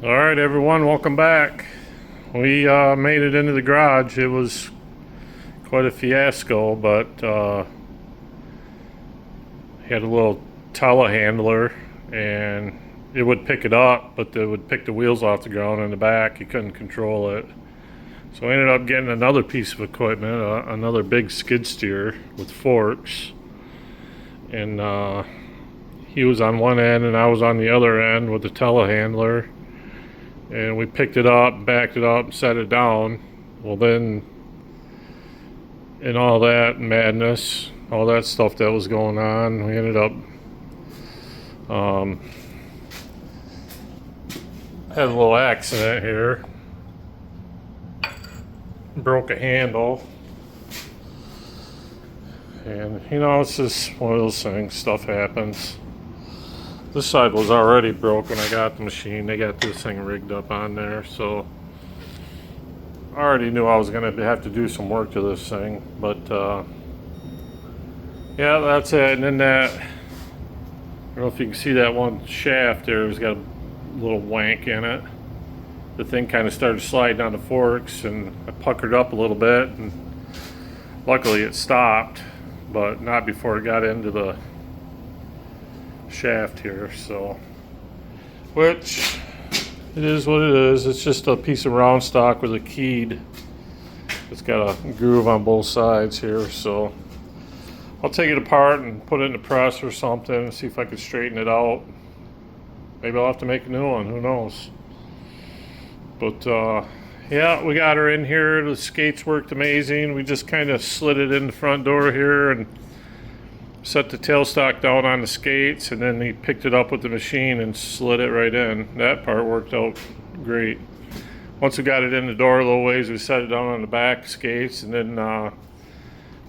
All right, everyone, welcome back. We made it into the garage. It was quite a fiasco, but had a little telehandler, and it would pick it up, but it would pick the wheels off the ground in the back. You couldn't control it. So we ended up getting another piece of equipment, another big skid steer with forks. And he was on one end, and I was on the other end with the telehandler. And we picked it up, backed it up, and set it down. Well, then, in all that madness, all that stuff that was going on, we ended up had a little accident here. Broke a handle. And, it's just one of those things. Stuff happens. This side was already broken. I got the machine. They got this thing rigged up on there, so I already knew I was going to have to do some work to this thing. But yeah, that's it. And then that, I don't know if you can see that one shaft there. It's got a little wank in it. The thing kind of started sliding on the forks, and I puckered up a little bit, and luckily it stopped, but not before it got into the shaft here. So, which it is what it is. It's just a piece of round stock with a keyed. It's got a groove on both sides here, so I'll take it apart and put it in the press or something and see if I can straighten it out. Maybe I'll have to make a new one, who knows. But yeah, we got her in here. The skates worked amazing. We just kind of slid it in the front door here and set the tailstock down on the skates, and then he picked it up with the machine and slid it right in. That part worked out great. Once we got it in the door a little ways, we set it down on the back skates, and then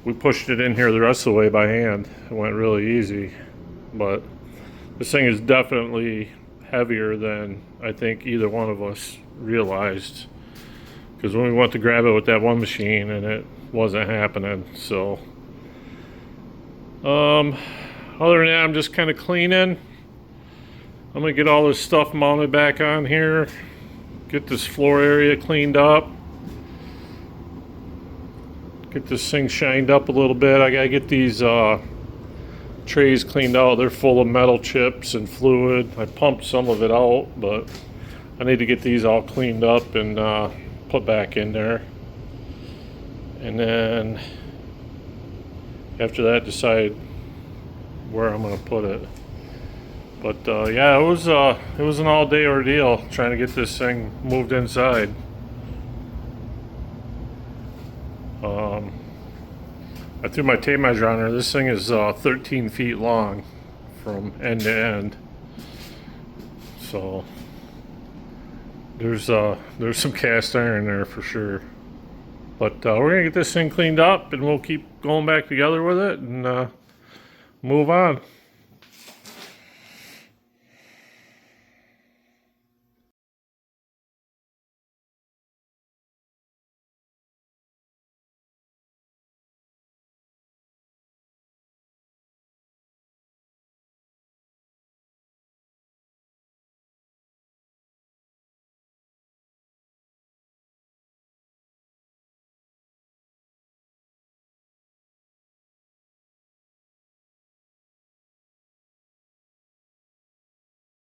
we pushed it in here the rest of the way by hand. It went really easy. But this thing is definitely heavier than I think either one of us realized, because when we went to grab it with that one machine, and it wasn't happening. So other than that, I'm just kind of cleaning. I'm gonna get all this stuff mounted back on here, get this floor area cleaned up, get this thing shined up a little bit. I gotta get these trays cleaned out. They're full of metal chips and fluid. I pumped some of it out, but I need to get these all cleaned up and put back in there. And then after that, decide where I'm going to put it. But yeah, it was an all-day ordeal trying to get this thing moved inside. I threw my tape measure on her. This thing is 13 feet long from end to end. So there's some cast iron there for sure. But we're gonna get this thing cleaned up, and we'll keep going back together with it and move on.